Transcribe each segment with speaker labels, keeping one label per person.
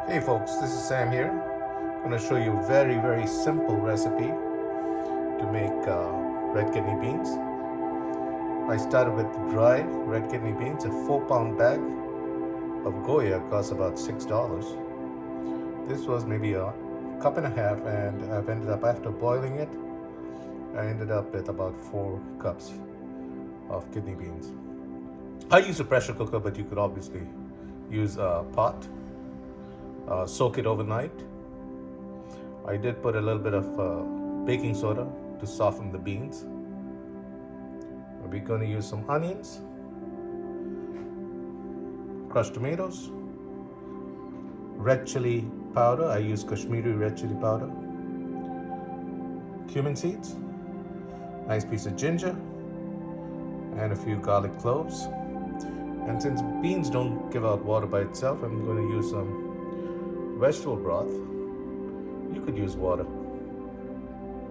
Speaker 1: Hey folks, this is Sam here. I'm going to show you a very simple recipe to make red kidney beans. I started with dry red kidney beans. A 4 pound bag of Goya costs about $6. This was maybe a cup and a half, and I've ended up, after boiling it, I ended up with about 4 cups of kidney beans. I use a pressure cooker, but you could obviously use a pot. Soak it overnight. I did put a little bit of baking soda to soften the beans. We're going to use some onions, crushed tomatoes, red chili powder. I use Kashmiri red chili powder, cumin seeds, nice piece of ginger, and a few garlic cloves. And since beans don't give out water by itself, I'm going to use some vegetable broth. You could use water.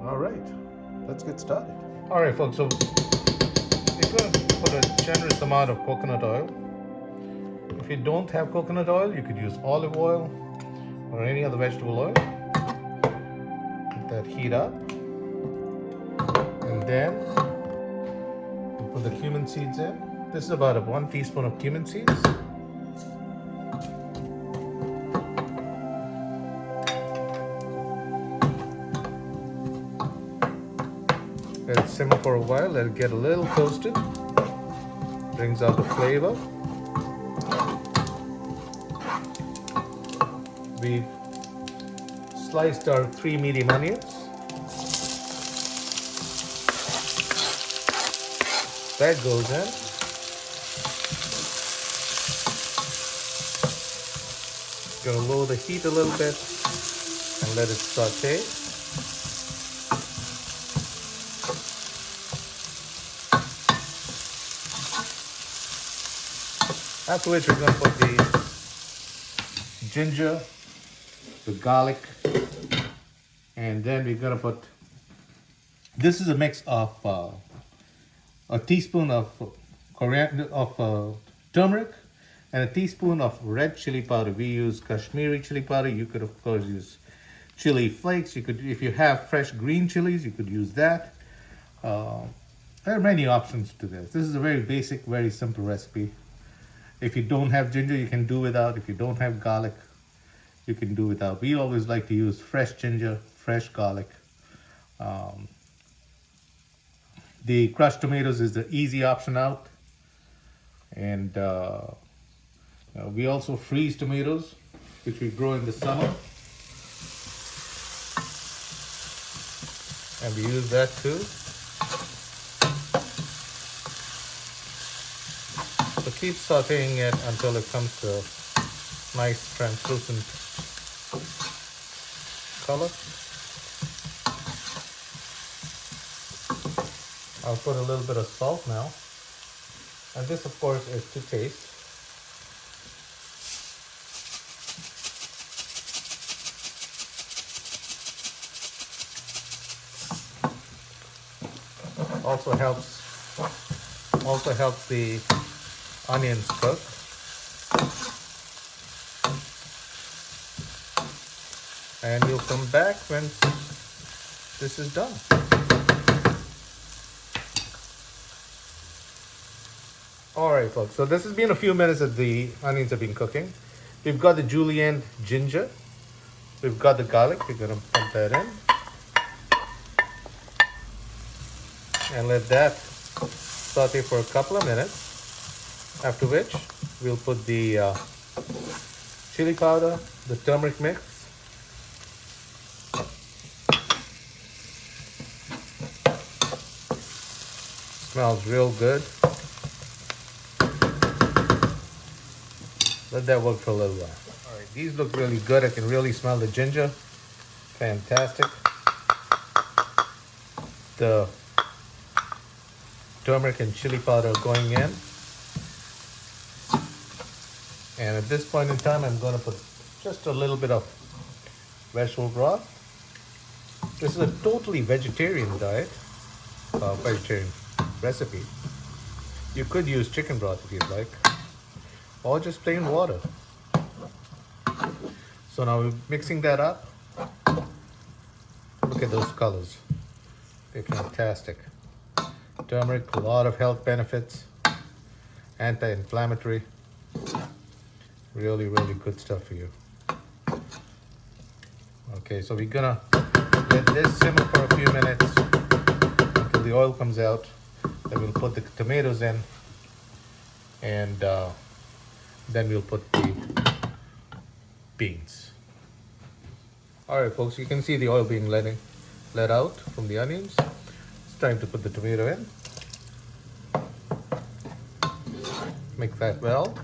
Speaker 1: All right, let's get started. All right, folks, so we're going to put a generous amount of coconut oil. If you don't have coconut oil, you could use olive oil or any other vegetable oil. Let that heat up. And then we'll put the cumin seeds in. This is about 1 teaspoon of cumin seeds. Let it simmer for a while, let it get a little toasted. Brings out the flavor. We've sliced our 3 medium onions. That goes in. Gonna lower the heat a little bit and let it saute. After which we're going to put the ginger, the garlic, and then we're going to put, this is a mix of a teaspoon of coriander, of turmeric, and a teaspoon of red chili powder. We use Kashmiri chili powder. You could of course use chili flakes. You could, if you have fresh green chilies, you could use that. There are many options to this. This is a very basic, very simple recipe. If you don't have ginger, you can do without. If you don't have garlic, you can do without. We always like to use fresh ginger, fresh garlic. The crushed tomatoes is the easy option out. And we also freeze tomatoes, which we grow in the summer. And we use that too. So keep sauteing it until it comes to a nice translucent color. I'll put a little bit of salt now. And this, of course, is to taste. Also helps the onions cook. And you'll come back when this is done. Alright folks, so this has been a few minutes that the onions have been cooking. We've got the julienne ginger. We've got the garlic. We're going to pump that in. And let that saute for a couple of minutes. After which, we'll put the chili powder, the turmeric mix, smells real good. Let that work for a little while. All right, these look really good. I can really smell the ginger. Fantastic. The turmeric and chili powder going in. And at this point in time, I'm going to put just a little bit of vegetable broth. This is a totally vegetarian diet, vegetarian recipe. You could use chicken broth if you'd like, or just plain water. So now we're mixing that up. Look at those colors. They're fantastic. Turmeric, a lot of health benefits, anti-inflammatory. Really, really good stuff for you. Okay, so we're gonna let this simmer for a few minutes until the oil comes out. Then we'll put the tomatoes in, and then we'll put the beans. All right, folks, you can see the oil being let out from the onions. It's time to put the tomato in. Mix that well.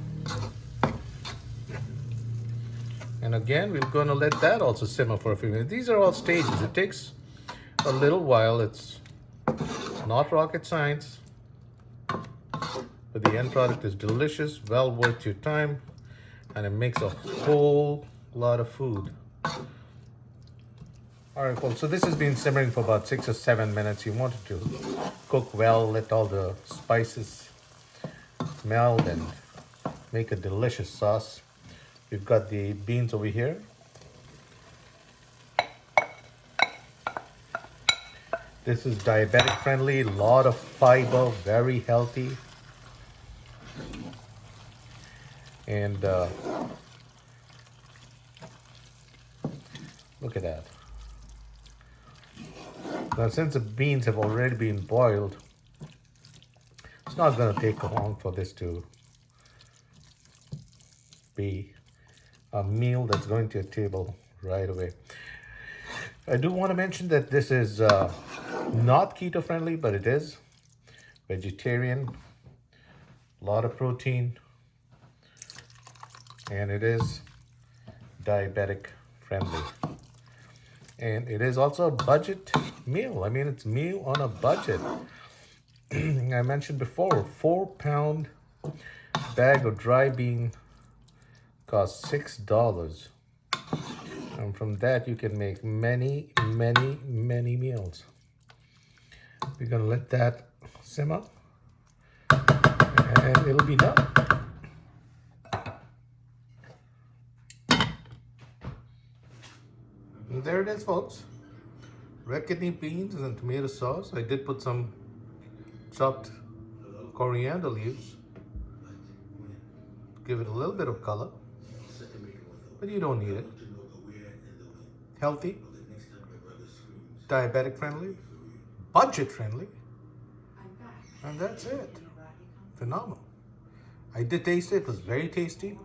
Speaker 1: And again, we're going to let that also simmer for a few minutes. These are all stages. It takes a little while. It's not rocket science, but the end product is delicious, well worth your time, and it makes a whole lot of food. All right, folks, so this has been simmering for about 6 or 7 minutes. You want it to cook well, let all the spices meld and make a delicious sauce. We've got the beans over here. This is diabetic friendly, a lot of fiber, very healthy. And look at that. Now, since the beans have already been boiled, it's not going to take long for this to be a meal that's going to your table right away. I do want to mention that this is not keto friendly, but it is vegetarian, a lot of protein, and it is diabetic friendly. And it is also a budget meal. I mean, it's meal on a budget. I mentioned before, 4-pound bag of dry bean costs $6. And from that, you can make many, many, many meals. We're gonna let that simmer, and it'll be done. And there it is, folks. Red kidney beans and tomato sauce. I did put some chopped coriander leaves. Give it a little bit of color, but you don't need it. Healthy, diabetic friendly, budget friendly, and that's it. Phenomenal. I did taste it. It was very tasty.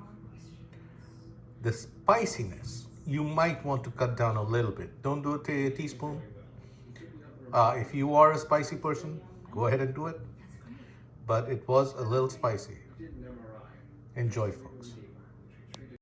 Speaker 1: The spiciness, you might want to cut down a little bit. Don't do a teaspoon. If you are a spicy person, go ahead and do it. But it was a little spicy. Enjoy, folks.